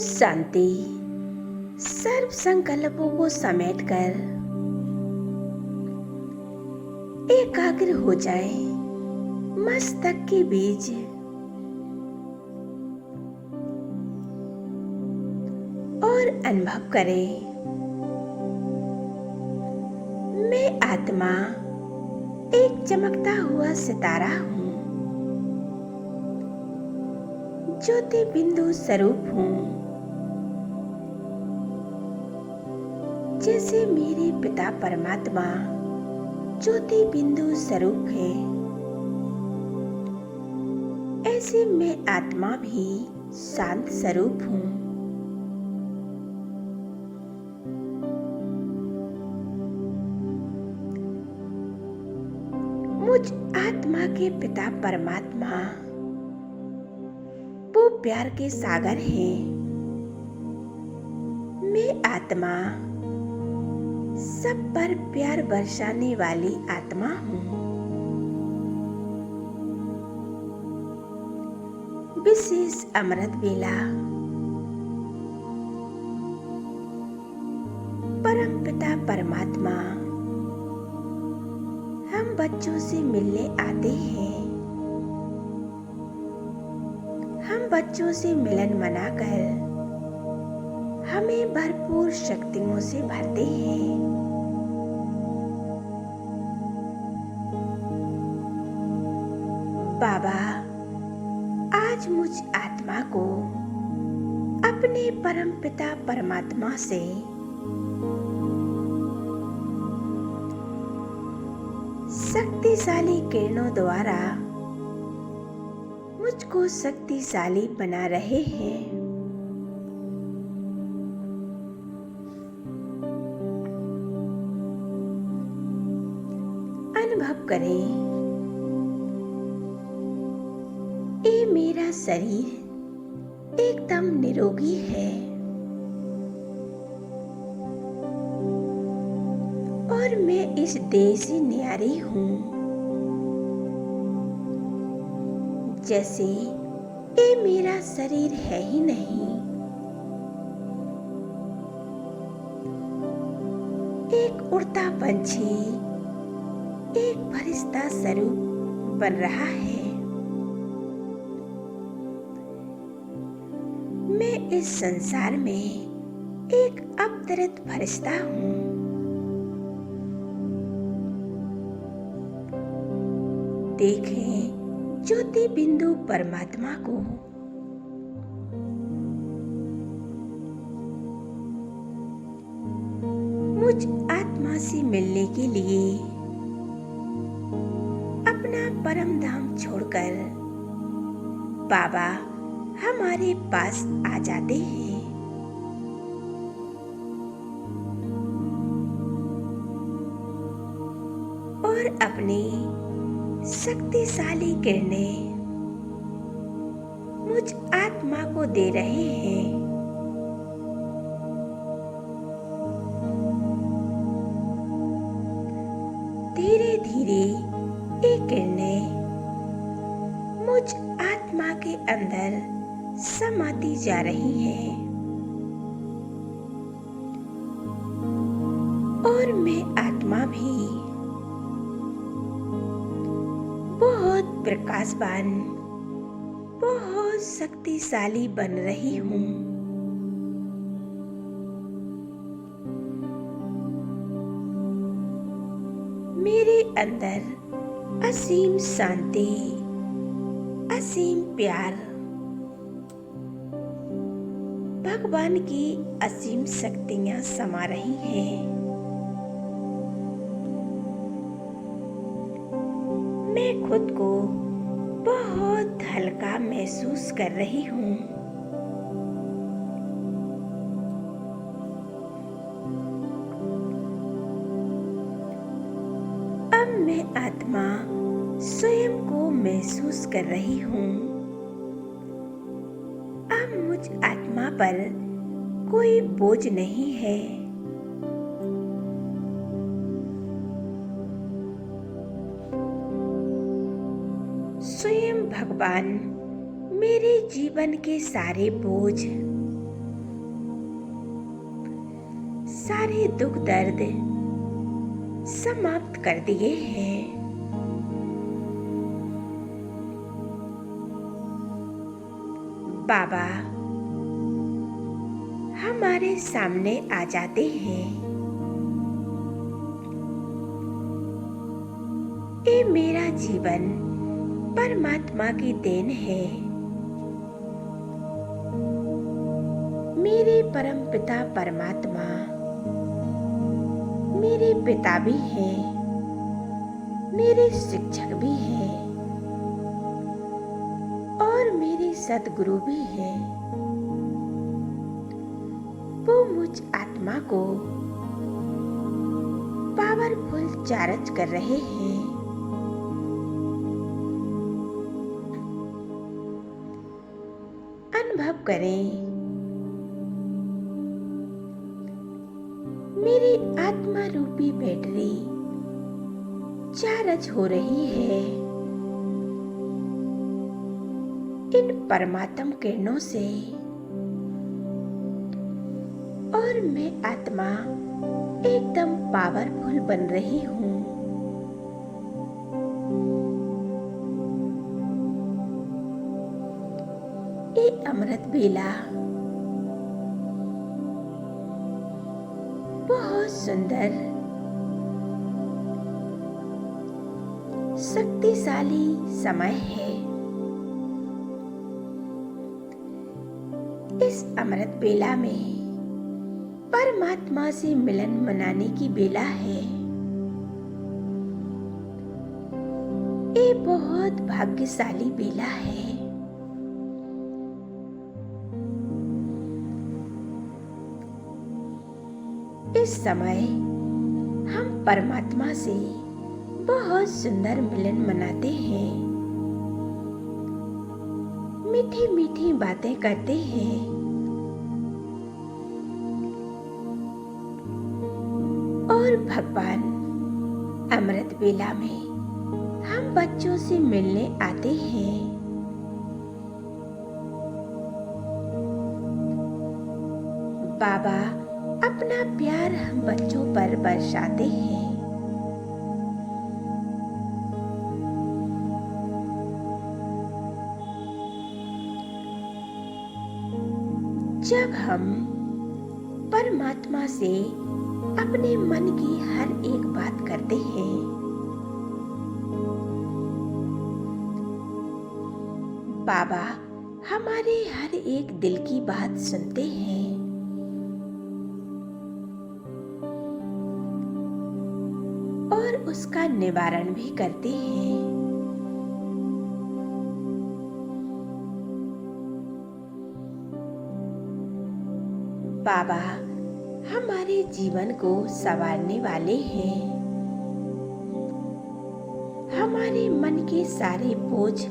शांति। सर्व संकल्पों को समेटकर एकाग्र हो जाए मस्तक के बीच। और अनुभव करें, मैं आत्मा एक चमकता हुआ सितारा हूँ, ज्योति बिंदु स्वरूप हूँ। जैसे मेरे पिता परमात्मा ज्योति बिंदु स्वरूप है, ऐसे मैं आत्मा भी शांत स्वरूप हूँ। मुझ आत्मा के पिता परमात्मा वो प्यार के सागर हैं। मैं आत्मा सब पर प्यार बरसाने वाली आत्मा हूँ। विशेष अमृत वेला परम पिता परमात्मा हम बच्चों से मिलने आते हैं। हम बच्चों से मिलन मनाकर हमें भरपूर शक्तियों से भरते हैं। बाबा आज मुझ आत्मा को अपने परम पिता परमात्मा से शक्तिशाली किरणों द्वारा मुझको शक्तिशाली बना रहे हैं। अनुभव करें, ये मेरा शरीर एकदम निरोगी है और मैं इस देह से न्यारी हूँ। जैसे ये मेरा शरीर है ही नहीं। एक उड़ता पंछी एक फरिश्ता स्वरूप बन रहा है। मैं इस संसार में एक अवतरित फरिश्ता हूँ। देखें ज्योति बिंदु परमात्मा को। मुझ आत्मा से मिलने के लिए अपना परम धाम छोड़कर बाबा हमारे पास आ जाते हैं। और अपनी शक्तिशाली किरणें मुझ आत्मा को दे रहे हैं। धीरे धीरे ये किरणें मुझ आत्मा के अंदर समाती जा रही हैं और मैं आत्मा भी बहुत प्रकाशवान, बहुत शक्तिशाली बन रही हूँ। मेरे अंदर असीम शांति, असीम प्यार, भगवान की असीम शक्तियाँ समा रही हैं। मैं खुद को बहुत हल्का महसूस कर रही हूँ। अब मैं आत्मा स्वयं को महसूस कर रही हूँ। अब मुझ आत्मा पर कोई बोझ नहीं है। स्वयं भगवान मेरे जीवन के सारे बोझ सारे दुख दर्द समाप्त कर दिए हैं। बाबा हमारे सामने आ जाते हैं। ये मेरा जीवन परमात्मा की देन है। मेरे परम पिता परमात्मा मेरे पिता भी हैं, मेरे शिक्षक भी हैं और मेरे सद्गुरु भी हैं। वो मुझ आत्मा को पावरफुल चार्ज कर रहे हैं। अनुभव करें, मेरी आत्मा रूपी बैटरी चार्ज हो रही है इन परमात्म किरणों से और मैं आत्मा एकदम पावरफुल बन रही हूँ। ये अमृत बेला बहुत सुंदर, शक्तिशाली समय है। इस अमृत बेला में परमात्मा से मिलन मनाने की बेला है। ये बहुत भाग्यशाली बेला है। इस समय हम परमात्मा से बहुत सुंदर मिलन मनाते हैं, मीठी मीठी बातें करते हैं और भगवान अमृत बेला में हम बच्चों से मिलने आते हैं। बाबा अपना प्यार हम बच्चों पर बरसाते हैं। जब हम परमात्मा से अपने मन की हर एक बात करते हैं, बाबा हमारे हर एक दिल की बात सुनते हैं। और उसका निवारण भी करते हैं। बाबा हमारे जीवन को संवारने वाले हैं। हमारे मन के सारे बोझ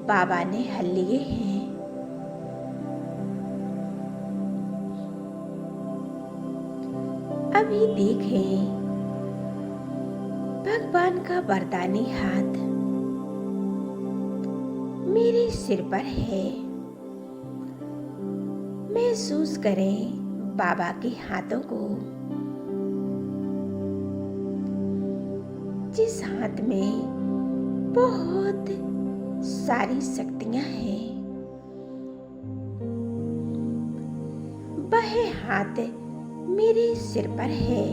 बाबा ने हल लिए हैं। अभी देखें, भगवान का वरदानी हाथ मेरे सिर पर है। महसूस करें बाबा के हाथों को, जिस हाथ में बहुत सारी शक्तियां हैं। वह हाथ मेरे सिर पर है।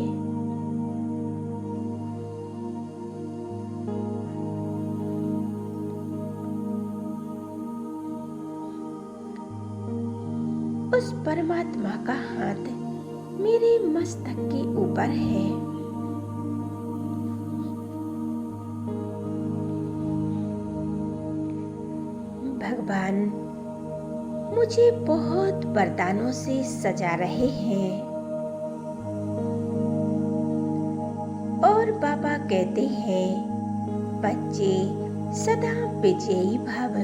उस परमात्मा का हाथ मेरे मस्तक के ऊपर है। भगवान मुझे बहुत वरदानों से सजा रहे हैं और बाबा कहते हैं, बच्चे सदा विजयी भव,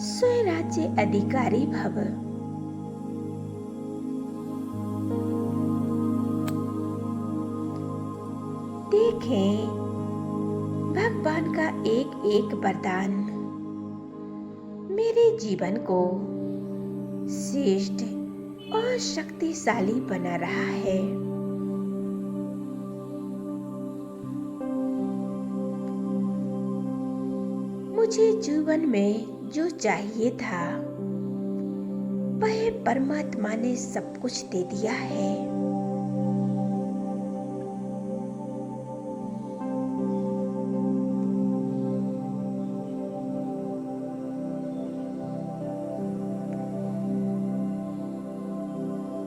स्वराज्य अधिकारी भव। देखें, भगवान का एक एक वरदान मेरे जीवन को श्रेष्ठ और शक्तिशाली बना रहा है। मुझे जीवन में जो चाहिए था वह परमात्मा ने सब कुछ दे दिया है।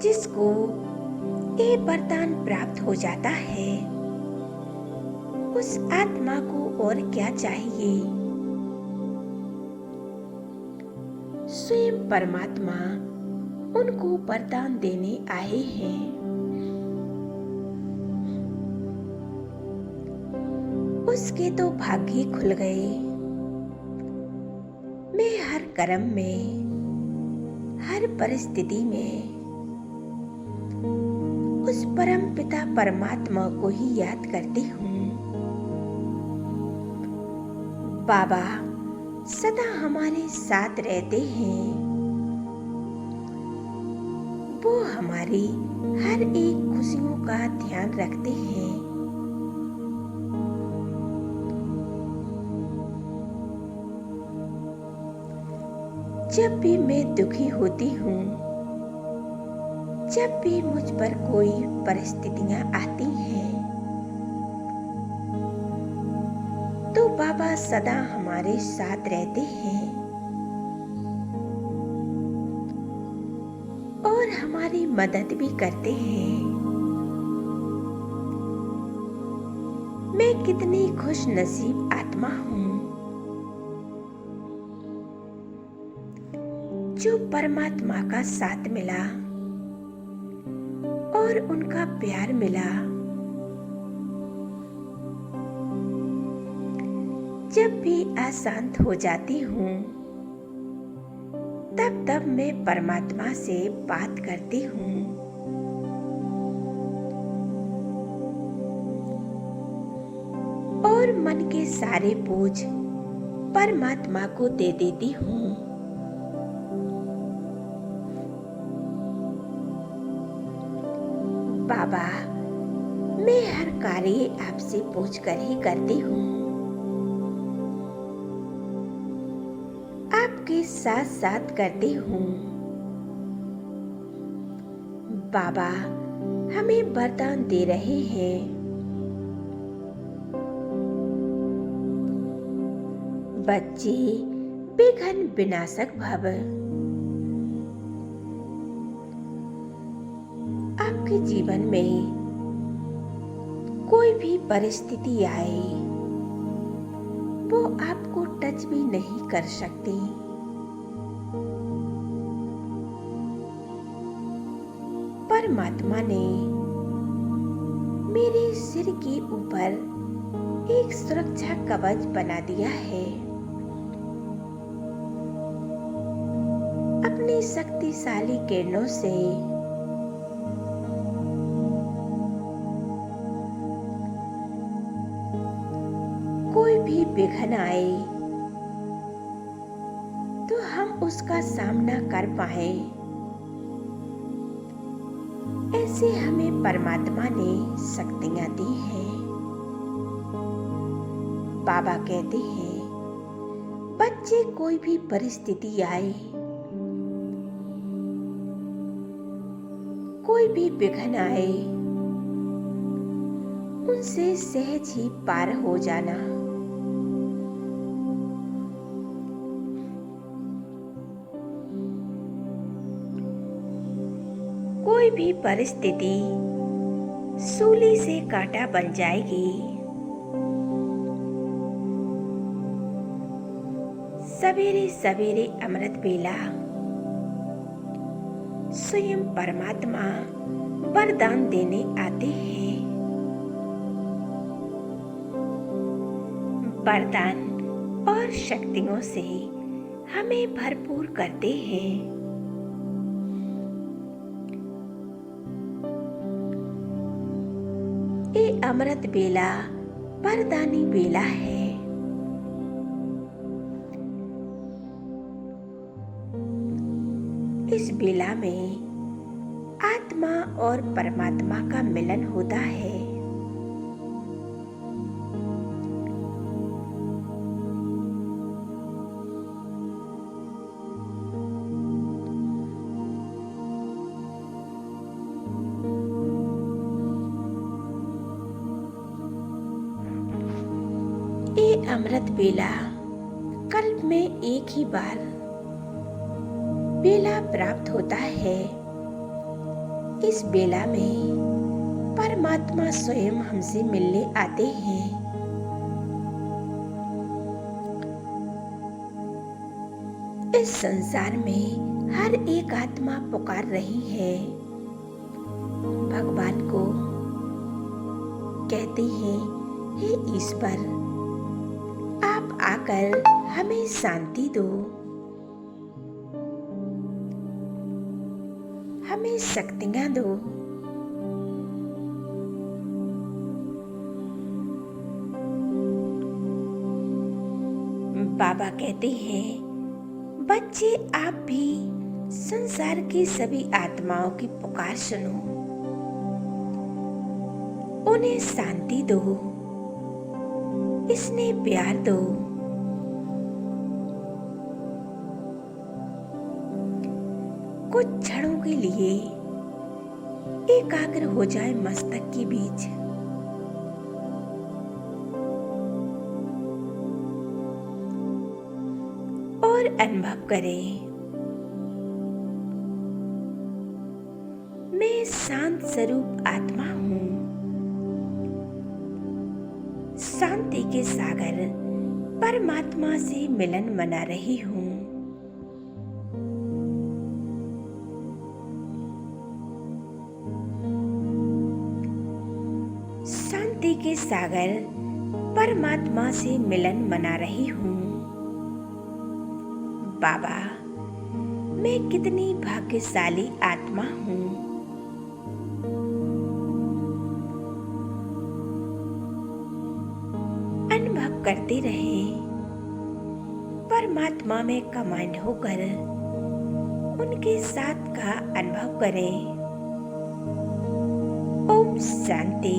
जिसको ये वरदान प्राप्त हो जाता है उस आत्मा को और क्या चाहिए। स्वयं परमात्मा उनको वरदान देने आए हैं। उसके तो भाग्य खुल गए। मैं हर कर्म में, हर परिस्थिति में उस परम पिता परमात्मा को ही याद करती हूँ। बाबा सदा हमारे साथ रहते हैं। वो हमारी हर एक खुशियों का ध्यान रखते हैं। जब भी मैं दुखी होती हूँ, जब भी मुझ पर कोई परिस्थितियां आती हैं, तो बाबा सदा हमारे साथ रहते हैं और हमारी मदद भी करते हैं। मैं कितनी खुश नसीब आत्मा हूँ जो परमात्मा का साथ मिला और उनका प्यार मिला। जब भी अशांत हो जाती हूँ तब तब मैं परमात्मा से बात करती हूँ। और मन के सारे बोझ परमात्मा को दे देती हूँ। बाबा मैं हर कार्य आपसे पूछकर ही करती हूँ। आपके साथ साथ करती हूँ। बाबा हमें वरदान दे रहे हैं। बच्चे विघ्न विनाशक भव। आपके जीवन में कोई भी परिस्थिति आए वो आपको टच भी नहीं कर सकती। परमात्मा ने मेरे सिर के ऊपर एक सुरक्षा कवच बना दिया है। अपनी शक्तिशाली किरणों से कोई भी विघ्न आए तो हम उसका सामना कर पाए, ऐसे हमें परमात्मा ने शक्तियां दी हैं। बाबा कहते हैं बच्चे कोई भी परिस्थिति आए, कोई भी विघ्न आए, उनसे सहज ही पार हो जाना। कोई भी परिस्थिति सूली से कांटा बन जाएगी। सवेरे सवेरे अमृत बेला स्वयं परमात्मा वरदान देने आते हैं। वरदान और शक्तियों से हमें भरपूर करते हैं। ये अमृत बेला वरदानी बेला है। इस बेला में आत्मा और परमात्मा का मिलन होता है। ये अमृत बेला कल्प में एक ही बार बेला प्राप्त होता है। इस बेला में परमात्मा स्वयं हमसे मिलने आते हैं। इस संसार में हर एक आत्मा पुकार रही है, भगवान को कहती है, हे ईश्वर, आप आकर हमें शांति दो, हमें शक्तियां दो। बाबा कहते हैं, बच्चे आप भी संसार की सभी आत्माओं की पुकार सुनो, उन्हें शांति दो, स्नेह प्यार दो। कुछ क्षणों के लिए एकाग्र हो जाए मस्तक के बीच। और अनुभव करें, मैं शांत स्वरूप आत्मा हूँ, शांति के सागर परमात्मा से मिलन मना रही हूँ। शांति के सागर परमात्मा से मिलन मना रही हूँ। बाबा, मैं कितनी भाग्यशाली आत्मा हूँ। अनुभव करते रहें, परमात्मा में कमांड होकर उनके साथ का अनुभव करें। ओम शांति।